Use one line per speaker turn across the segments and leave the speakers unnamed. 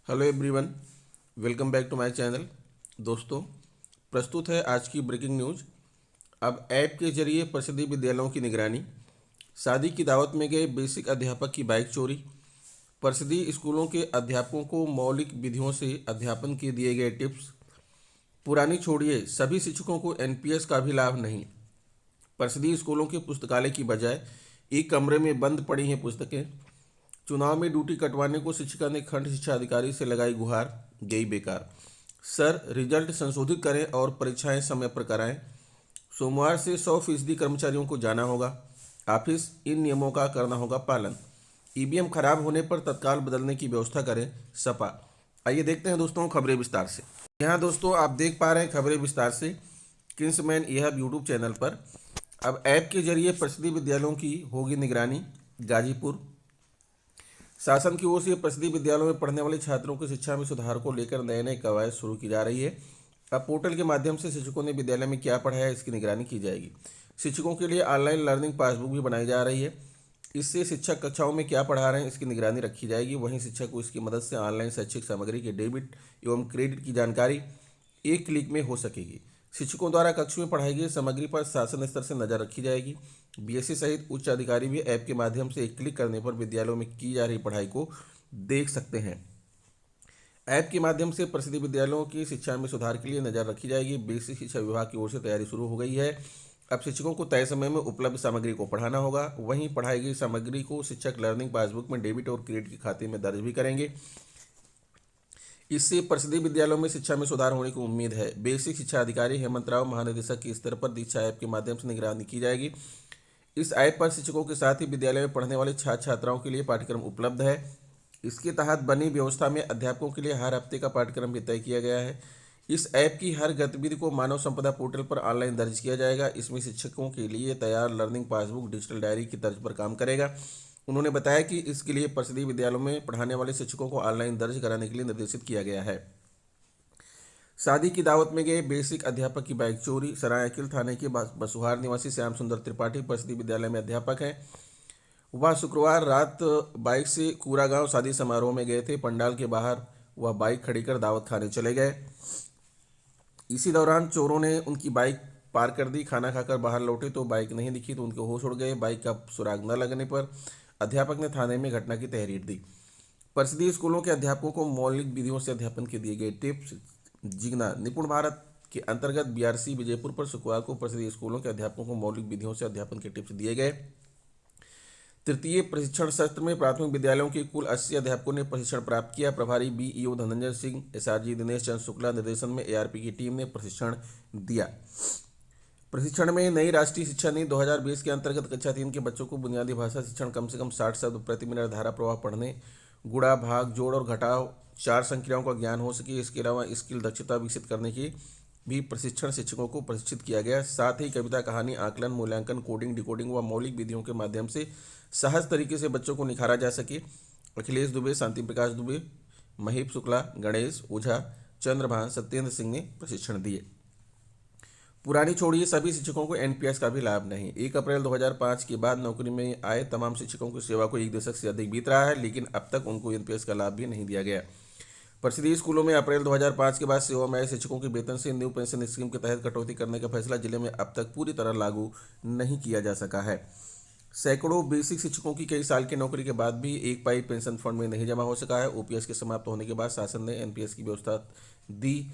Hello everyone, welcome back to my channel. दोस्तों, प्रस्तुत है आज की ब्रेकिंग न्यूज़। अब ऐप के जरिए परिषदीय विद्यालयों की निगरानी, शादी की दावत में गए बेसिक अध्यापक की बाइक चोरी, परिषदीय स्कूलों के अध्यापकों को मौलिक विधियों से अध्यापन के दिए गए टिप्स, पुरानी छोड़िए सभी शिक्षकों को एनपीएस का भी लाभ नहीं, परिषदीय स्कूलों के पुस्तकालय की बजाय एक कमरे में बंद पड़ी हैं पुस्तकें, चुनाव में ड्यूटी कटवाने को शिक्षिका ने खंड शिक्षा अधिकारी से लगाई गुहार, गई बेकार। सर, रिजल्ट संशोधित करें और परीक्षाएं समय पर कराएं। सोमवार से 100% कर्मचारियों को जाना होगा ऑफिस, इन नियमों का करना होगा पालन। ईवीएम खराब होने पर तत्काल बदलने की व्यवस्था करें सपा। आइए देखते हैं दोस्तों खबरें विस्तार से। यहाँ दोस्तों आप देख पा रहे हैं खबरें विस्तार से किंग्समैन यह यूट्यूब चैनल पर। अब ऐप के जरिए परिषदीय विद्यालयों की होगी निगरानी। गाजीपुर शासन की ओर से परिषदीय विद्यालयों में पढ़ने वाले छात्रों की शिक्षा में सुधार को लेकर नए नए कवायद शुरू की जा रही है। अब पोर्टल के माध्यम से शिक्षकों ने विद्यालय में क्या पढ़ाया है इसकी निगरानी की जाएगी। शिक्षकों के लिए ऑनलाइन लर्निंग पासबुक भी बनाई जा रही है। इससे शिक्षक कक्षाओं में क्या पढ़ा रहे हैं इसकी निगरानी रखी जाएगी। वहीं शिक्षक को इसकी मदद से ऑनलाइन शैक्षिक सामग्री के डेबिट एवं क्रेडिट की जानकारी एक क्लिक में हो सकेगी। शिक्षकों द्वारा कक्ष में पढ़ाई गई सामग्री पर शासन स्तर से नजर रखी जाएगी। बीएससी सहित उच्च अधिकारी भी ऐप के माध्यम से एक क्लिक करने पर विद्यालयों में की जा रही पढ़ाई को देख सकते हैं। ऐप के माध्यम से परिषदीय विद्यालयों की शिक्षा में सुधार के लिए नजर रखी जाएगी। बेसिक शिक्षा विभाग की ओर से तैयारी शुरू हो गई है। अब शिक्षकों को तय समय में उपलब्ध सामग्री को पढ़ाना होगा। वहीं पढ़ाई गई सामग्री को शिक्षक लर्निंग पासबुक में डेबिट और क्रेडिट के खाते में दर्ज भी करेंगे। इससे परिषदीय विद्यालयों में शिक्षा में सुधार होने की उम्मीद है। बेसिक शिक्षा अधिकारी हेमंत राव महानिदेशक के स्तर पर दीक्षा ऐप के माध्यम से निगरानी की जाएगी। इस ऐप पर शिक्षकों के साथ ही विद्यालय में पढ़ने वाले छात्र छात्राओं के लिए पाठ्यक्रम उपलब्ध है। इसके तहत बनी व्यवस्था में अध्यापकों के लिए हर हफ्ते का पाठ्यक्रम भी तय किया गया है। इस ऐप की हर गतिविधि को मानव संपदा पोर्टल पर ऑनलाइन दर्ज किया जाएगा। इसमें शिक्षकों के लिए तैयार लर्निंग पासबुक डिजिटल डायरी की तर्ज पर काम करेगा। उन्होंने बताया कि इसके लिए परिषदीय विद्यालयों में पढ़ाने वाले शिक्षकों को ऑनलाइन दर्ज कराने के लिए निर्देशित किया गया है। शादी की दावत में गए बेसिक अध्यापक की बाइक चोरी। सरायकिल थाने के बसुहार निवासी श्याम सुंदर त्रिपाठी परिषदीय विद्यालय में अध्यापक हैं। वह शुक्रवार रात बाइक से कूरा गांव शादी समारोह में गए थे। पंडाल के बाहर वह बाइक खड़ी कर दावत खाने चले गए। इसी दौरान चोरों ने उनकी बाइक पार कर दी। खाना खाकर बाहर लौटे तो बाइक नहीं दिखी तो उनके होश उड़ गए। बाइक का सुराग न लगने पर अध्यापक ने थाने में घटना की तहरीर दी। परिषदीय स्कूलों के अध्यापकों को मौलिक विधियों से अध्यापन के दिए गए टिप्स। जिगना निपुण भारत के अंतर्गत बीआरसी विजयपुर पर शुक्रवार को परिषदीय स्कूलों के अध्यापकों को मौलिक विधियों से अध्यापन के टिप्स दिए गए। तृतीय प्रशिक्षण सत्र में प्राथमिक विद्यालयों के कुल 80 अध्यापकों ने प्रशिक्षण प्राप्त किया। प्रभारी बीईओ धनंजय सिंह, एसआरजी दिनेश चंद्र शुक्ला निर्देशन में एआरपी की टीम ने प्रशिक्षण दिया। प्रशिक्षण में नई राष्ट्रीय शिक्षा नीति 2020 के अंतर्गत कक्षा 3 के बच्चों को बुनियादी भाषा शिक्षण कम से कम 60 शब्द प्रति मिनट धारा प्रवाह पढ़ने, गुणा भाग जोड़ और घटाव 4 संख्याओं का ज्ञान हो सके। इसके अलावा स्किल दक्षता विकसित करने की भी प्रशिक्षण शिक्षकों को प्रशिक्षित किया गया। साथ ही कविता, कहानी, आकलन, मूल्यांकन, कोडिंग, डिकोडिंग व मौलिक विधियों के माध्यम से सहज तरीके से बच्चों को निखारा जा सके। अखिलेश दुबे, शांति प्रकाश दुबे, महीप शुक्ला, गणेश ओझा, चंद्रभान, सत्येंद्र सिंह ने प्रशिक्षण दिए। पुरानी छोड़िए सभी शिक्षकों को एनपीएस का भी लाभ नहीं। 1 अप्रैल 2005 के बाद नौकरी में आए तमाम शिक्षकों की सेवा को 1 दशक से अधिक बीत रहा है, लेकिन अब तक उनको एनपीएस का लाभ भी नहीं दिया गया। परिषदीय स्कूलों में अप्रैल 2005 के बाद सेवा में आए शिक्षकों के वेतन से न्यू पेंशन स्कीम के तहत कटौती करने का फैसला जिले में अब तक पूरी तरह लागू नहीं किया जा सका है। सैकड़ों बेसिक शिक्षकों की कई साल की नौकरी के बाद भी एक पाई पेंशन फंड में नहीं जमा हो सका है। ओपीएस के समाप्त होने के बाद शासन ने एनपीएस की व्यवस्था दी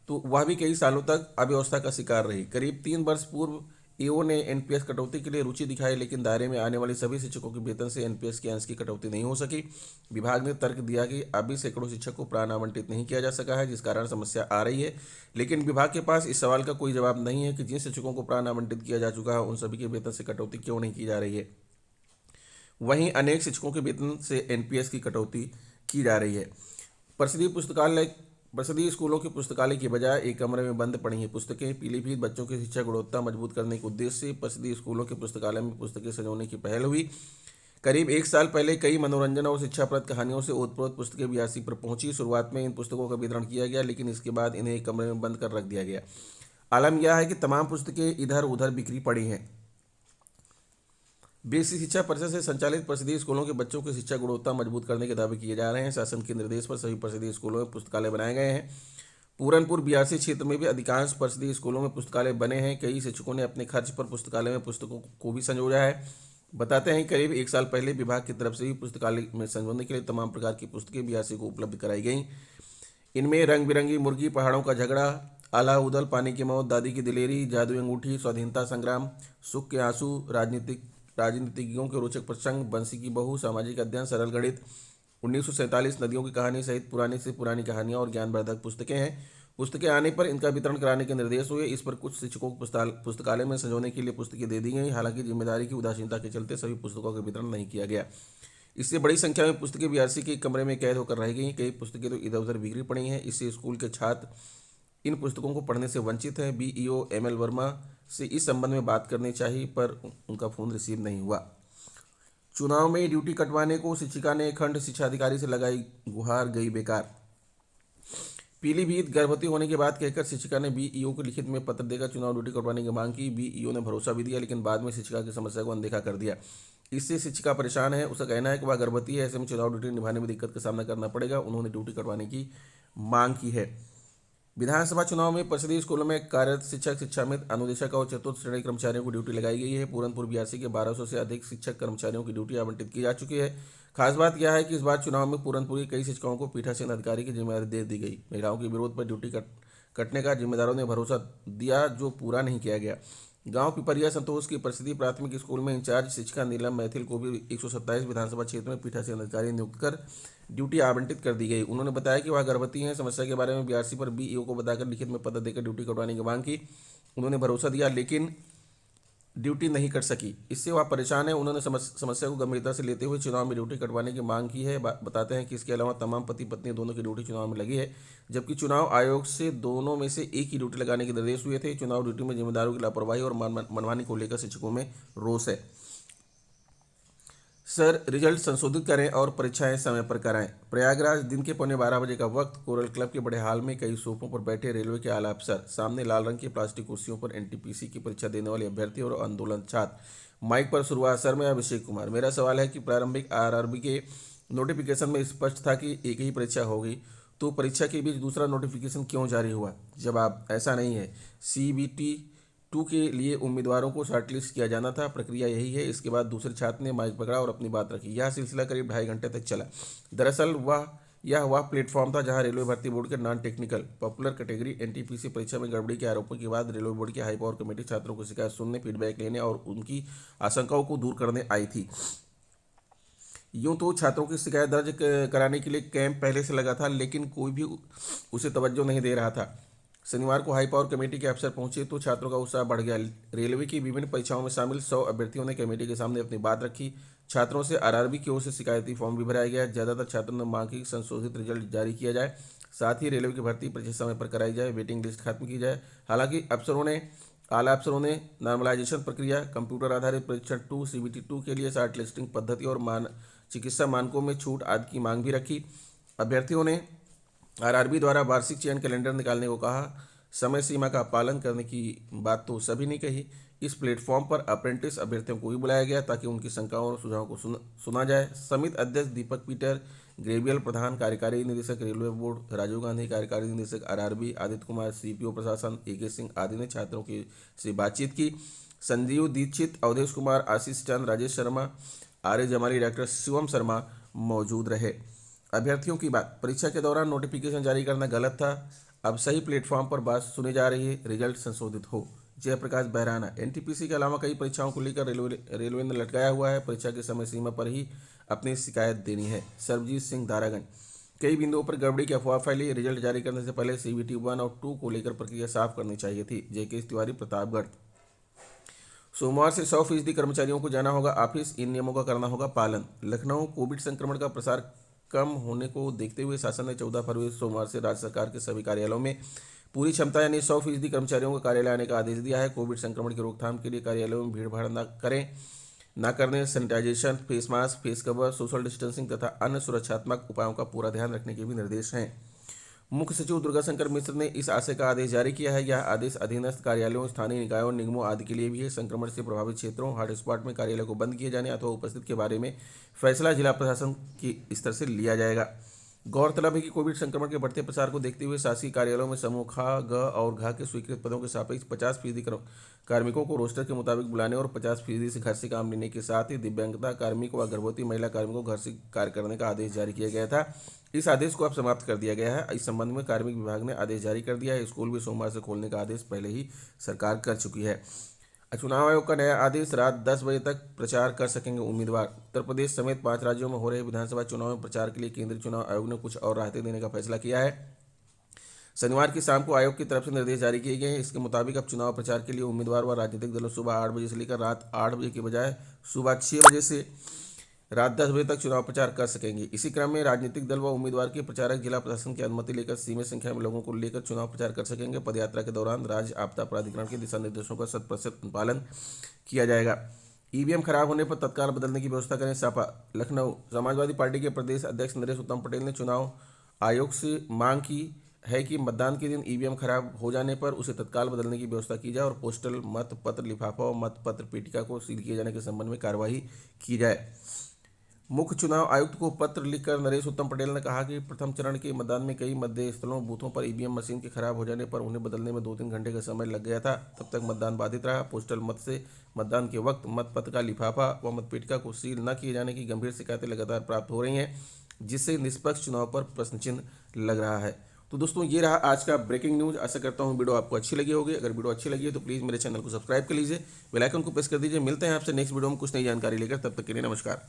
तो वह भी कई सालों तक अव्यवस्था का शिकार रही। करीब 3 वर्ष पूर्व एओ ने एनपीएस कटौती के लिए रुचि दिखाई, लेकिन दायरे में आने वाले सभी शिक्षकों के वेतन से एनपीएस के अंश की कटौती नहीं हो सकी। विभाग ने तर्क दिया कि अब भी सैकड़ों शिक्षक को प्राण आवंटित नहीं किया जा सका है, जिस कारण समस्या आ रही है। लेकिन विभाग के पास इस सवाल का कोई जवाब नहीं है कि जिन शिक्षकों को प्राण आवंटित किया जा चुका है उन सभी के वेतन से कटौती क्यों नहीं की जा रही है। वहीं अनेक शिक्षकों के वेतन से एनपीएस की कटौती की जा रही है। परिषदीय स्कूलों के पुस्तकालय की बजाय एक कमरे में बंद पड़ी हैं पुस्तकें। पीलीभीत बच्चों की शिक्षा गुणवत्ता मजबूत करने के उद्देश्य से परिषदीय स्कूलों के पुस्तकालय में पुस्तकें सजोने की पहल हुई। करीब 1 साल पहले कई मनोरंजन और शिक्षाप्रद कहानियों से ओतप्रोत पुस्तकें बीआरसी पर पहुंची। शुरुआत में इन पुस्तकों का वितरण किया गया, लेकिन इसके बाद इन्हें एक कमरे में बंद कर रख दिया गया। आलम यह है कि तमाम पुस्तकें इधर उधर बिखरी पड़ी हैं। बेसिक शिक्षा परिषद से संचालित परिषदीय स्कूलों के बच्चों की शिक्षा गुणवत्ता मजबूत करने के दावे किए जा रहे हैं। शासन के निर्देश पर सभी परिषदीय स्कूलों में पुस्तकालय बनाए गए हैं। पूरनपुर बीआरसी क्षेत्र में भी अधिकांश परिषदीय स्कूलों में पुस्तकालय बने हैं। कई शिक्षकों ने अपने खर्च पर पुस्तकालय में पुस्तकों को भी संजोया है। बताते हैं करीब 1 साल पहले विभाग की तरफ से भी पुस्तकालय में संजोने के लिए तमाम प्रकार की पुस्तकें बीआरसी को उपलब्ध कराई गई। इनमें रंग बिरंगी मुर्गी, पहाड़ों का झगड़ा, आला उदल, पानी की मौत, दादी की दिलेरी, जादुई अंगूठी, स्वाधीनता संग्राम, सुख के आंसू, राजनीतिज्ञों के रोचक प्रसंग, बंसी की बहू, सामाजिक अध्ययन, सरल गणित, 1947, नदियों की कहानी सहित पुरानी से पुरानी कहानियां और ज्ञानवर्धक पुस्तकें हैं। पुस्तकें आने पर इनका वितरण कराने के निर्देश हुए। इस पर कुछ शिक्षकों को पुस्तकालय में संजोने के लिए पुस्तकें दे दी गई। हालांकि जिम्मेदारी की उदासीनता के चलते सभी पुस्तकों का वितरण नहीं किया गया। इससे बड़ी संख्या में पुस्तकें बीआरसी के कमरे में कैद होकर रह गई। कई पुस्तकें तो इधर उधर बिखरी पड़ी हैं। इससे स्कूल के छात्र इन पुस्तकों को पढ़ने से वंचित हैं। बीईओ एमएल वर्मा से इस संबंध में बात करनी चाहिए, पर उनका फ़ोन रिसीव नहीं हुआ। चुनाव में ड्यूटी कटवाने को शिक्षिका ने खंड शिक्षा अधिकारी से लगाई गुहार, गई बेकार। पीलीभीत गर्भवती होने के बाद कहकर शिक्षिका ने बीईओ को लिखित में पत्र देकर चुनाव ड्यूटी कटवाने की मांग की। बीईओ ने भरोसा भी दिया, लेकिन बाद में शिक्षिका की समस्या को अनदेखा कर दिया। इससे शिक्षिका परेशान है। उसका कहना है कि वह गर्भवती है, ऐसे में चुनाव ड्यूटी निभाने में दिक्कत का सामना करना पड़ेगा। उन्होंने ड्यूटी कटवाने की मांग की है। विधानसभा चुनाव में परिषदीय स्कूलों में कार्यरत शिक्षक, शिक्षामित्र, अनुदेशक और चतुर्थ श्रेणी कर्मचारियों को ड्यूटी लगाई गई है। पूरनपुर बीआरसी के 1200 से अधिक शिक्षक कर्मचारियों की ड्यूटी आवंटित की जा चुकी है। खास बात यह है कि इस बार चुनाव में पूरनपुर के कई शिक्षकों को पीठासीन अधिकारी की जिम्मेदारी दे दी गई। महिलाओं के विरोध पर ड्यूटी कटने का जिम्मेदारों ने भरोसा दिया, जो पूरा नहीं किया गया। गांव पिपरिया संतोष की परिषदीय प्राथमिक स्कूल में इंचार्ज शिक्षिका नीलम मैथिल को भी 127 विधानसभा क्षेत्र में पीठासीन अधिकारी नियुक्त कर ड्यूटी आवंटित कर दी गई। उन्होंने बताया कि वह गर्भवती हैं। समस्या के बारे में बीआरसी पर बीईओ को बताकर लिखित में पत्र देकर ड्यूटी कटवाने की मांग की। उन्होंने भरोसा दिया, लेकिन ड्यूटी नहीं कर सकी। इससे वह परेशान है। उन्होंने समस्या को गंभीरता से लेते हुए चुनाव में ड्यूटी कटवाने की मांग की है। बताते हैं कि इसके अलावा तमाम पति पत्नी दोनों की ड्यूटी चुनाव में लगी है, जबकि चुनाव आयोग से दोनों में से एक ही ड्यूटी लगाने के निर्देश हुए थे। चुनाव ड्यूटी में जिम्मेदारों की लापरवाही और मनमानी को लेकर शिक्षकों में रोष है। सर, रिजल्ट संशोधित करें और परीक्षाएं समय पर कराएं। प्रयागराज, दिन के 11:15 का वक्त। कोरल क्लब के बड़े हाल में कई सोफों पर बैठे रेलवे के आला अफसर, सामने लाल रंग की प्लास्टिक कुर्सियों पर एनटीपीसी की परीक्षा देने वाले अभ्यर्थी और आंदोलन छात्र। माइक पर शुरुआत। सर, मैं अभिषेक कुमार। मेरा सवाल है कि प्रारंभिक आरआरबी के नोटिफिकेशन में स्पष्ट था कि एक ही परीक्षा होगी, तो परीक्षा के बीच दूसरा नोटिफिकेशन क्यों जारी हुआ? जवाब, ऐसा नहीं है। CBT 2 के लिए उम्मीदवारों को शॉर्टलिस्ट किया जाना था। प्रक्रिया यही है। इसके बाद दूसरे छात्र ने माइक पकड़ा और अपनी बात रखी। यह सिलसिला करीब 2.5 घंटे तक चला। दरअसल वह प्लेटफॉर्म था जहां रेलवे भर्ती बोर्ड के non technical popular category NTPC परीक्षा में गड़बड़ी के आरोपों के बाद रेलवे बोर्ड की हाई पावर कमेटी छात्रों की शिकायत सुनने, फीडबैक लेने और उनकी आशंकाओं को दूर करने आई थी। यूं तो छात्रों की शिकायत दर्ज कराने के लिए कैंप पहले से लगा था, लेकिन कोई भी उसे तवज्जो नहीं दे रहा था। शनिवार को हाई पावर कमेटी के अफसर पहुंचे तो छात्रों का उत्साह बढ़ गया। रेलवे की विभिन्न परीक्षाओं में शामिल 100 अभ्यर्थियों ने कमेटी के सामने अपनी बात रखी। छात्रों से आरआरबी की ओर से शिकायती फॉर्म भी भराया गया। ज़्यादातर छात्रों ने मांग की संशोधित रिजल्ट जारी किया जाए, साथ ही रेलवे की भर्ती परीक्षा समय पर कराई जाए, वेटिंग लिस्ट खत्म की जाए। हालांकि आला अफसरों ने नॉर्मलाइजेशन प्रक्रिया, कंप्यूटर आधारित परीक्षण 2 CBT 2 के लिए शॉर्ट लिस्टिंग पद्धति और चिकित्सा मानकों में छूट आदि की मांग भी रखी। अभ्यर्थियों ने आरआरबी द्वारा वार्षिक चयन कैलेंडर निकालने को कहा। समय सीमा का पालन करने की बात तो सभी ने कही। इस प्लेटफॉर्म पर अप्रेंटिस अभ्यर्थियों को भी बुलाया गया ताकि उनकी शंकाओं और सुझावों को सुना जाए। समिति अध्यक्ष दीपक पीटर, ग्रेवियल प्रधान कार्यकारी निदेशक रेलवे बोर्ड, राजीव गांधी कार्यकारी निदेशक आरआरबी, आदित्य कुमार CPO प्रशासन, AK सिंह आदि ने छात्रों से बातचीत की। संजीव दीक्षित, अवधेश कुमार, आशीष चंद, राजेश शर्मा, आर्य जमाली, डॉक्टर शिवम शर्मा मौजूद रहे। अभ्यर्थियों की बात। परीक्षा के दौरान नोटिफिकेशन जारी करना गलत था। अब सही प्लेटफॉर्म पर बात सुनी जा रही है, रिजल्ट संशोधित हो। जयप्रकाश बहराना। एनटीपीसी के अलावा कई परीक्षाओं को लेकर रेलवे ने लटकाया हुआ है। परीक्षा के समय सीमा पर ही अपनी शिकायत देनी है। सरबजीत सिंह, दारागंज। कई बिंदुओं पर गड़बड़ी की अफवाह फैली। रिजल्ट जारी करने से पहले CBT 1 और 2 को लेकर प्रक्रिया साफ करनी चाहिए थी। JK तिवारी, प्रतापगढ़। सोमवार से 100% कर्मचारियों को जाना होगा ऑफिस। इन नियमों का करना होगा पालन। लखनऊ। कोविड संक्रमण का प्रसार कम होने को देखते हुए शासन ने 14 फरवरी सोमवार से राज्य सरकार के सभी कार्यालयों में पूरी क्षमता यानी 100% कर्मचारियों को कार्यालय आने का आदेश दिया है। कोविड संक्रमण की रोकथाम के लिए कार्यालयों में भीड़ भाड़ न करने, sanitization, face mask, face cover, social distancing तथा अन्य सुरक्षात्मक उपायों का पूरा ध्यान रखने के भी निर्देश हैं। मुख्य सचिव दुर्गाशंकर मिश्र ने इस आशय का आदेश जारी किया है। यह आदेश अधीनस्थ कार्यालयों, स्थानीय निकायों, निगमों आदि के लिए भी है। संक्रमण से प्रभावित क्षेत्रों, हॉटस्पॉट में कार्यालय को बंद किए जाने अथवा उपस्थित के बारे में फैसला जिला प्रशासन के स्तर से लिया जाएगा। गौरतलब है कि कोविड संक्रमण के बढ़ते प्रसार को देखते हुए शासकीय कार्यालयों में समूह ख, ग और घ के स्वीकृत पदों के सापेक्ष 50% कार्मिकों को रोस्टर के मुताबिक बुलाने और 50% से घर से काम लेने के साथ ही दिव्यांगता कार्मिक व गर्भवती महिला कार्मिकों को घर से कार्य करने का आदेश जारी किया गया था। इस आदेश को अब समाप्त कर दिया गया है। इस संबंध में कार्मिक विभाग ने आदेश जारी कर दिया है। स्कूल भी सोमवार से खोलने का आदेश पहले ही सरकार कर चुकी है। चुनाव आयोग का नया आदेश, रात 10 बजे तक प्रचार कर सकेंगे उम्मीदवार। उत्तर प्रदेश समेत 5 राज्यों में हो रहे विधानसभा चुनाव में प्रचार के लिए केंद्रीय चुनाव आयोग ने कुछ और राहतें देने का फैसला किया है। शनिवार की शाम को आयोग की तरफ से निर्देश जारी किए गए हैं। इसके मुताबिक अब चुनाव प्रचार के लिए उम्मीदवार व राजनीतिक दलों सुबह 8 बजे से लेकर रात 8 बजे के बजाय सुबह 6 बजे से रात 10 बजे तक चुनाव प्रचार कर सकेंगे। इसी क्रम में राजनीतिक दल व उम्मीदवार के प्रचारक जिला प्रशासन की अनुमति लेकर सीमित संख्या में लोगों को लेकर चुनाव प्रचार कर सकेंगे। पदयात्रा के दौरान राज्य आपदा प्राधिकरण के दिशा निर्देशों का 100% पालन किया जाएगा। ईवीएम खराब होने पर तत्काल बदलने की व्यवस्था करें सापा। लखनऊ, समाजवादी पार्टी के प्रदेश अध्यक्ष नरेश उत्तम पटेल ने चुनाव आयोग से मांग की है कि मतदान के दिन ईवीएम खराब हो जाने पर उसे तत्काल बदलने की व्यवस्था की जाए और पोस्टल मत पत्र लिफाफा और मत पत्र पेटिका को सील किए जाने के संबंध में कार्रवाई की जाए। मुख्य चुनाव आयुक्त को पत्र लिखकर नरेश उत्तम पटेल ने कहा कि प्रथम चरण के मतदान में कई मतदेय स्थलों बूथों पर ईवीएम मशीन के खराब हो जाने पर उन्हें बदलने में 2-3 घंटे का समय लग गया था। तब तक मतदान बाधित रहा। पोस्टल मत से मतदान के वक्त मतपत्र का लिफाफा व मतपेटिका को सील न किए जाने की गंभीर शिकायतें लगातार प्राप्त हो रही हैं, जिससे निष्पक्ष चुनाव पर प्रश्नचिन्ह लग रहा है। तो दोस्तों, ये रहा आज का ब्रेकिंग न्यूज़। आशा करता हूँ वीडियो आपको अच्छी लगी होगी। अगर वीडियो अच्छी लगी है तो प्लीज़ मेरे चैनल को सब्सक्राइब कर लीजिए, बेल आइकन को प्रेस कर दीजिए। मिलते हैं आपसे नेक्स्ट वीडियो में कुछ नई जानकारी लेकर। तब तक के लिए नमस्कार।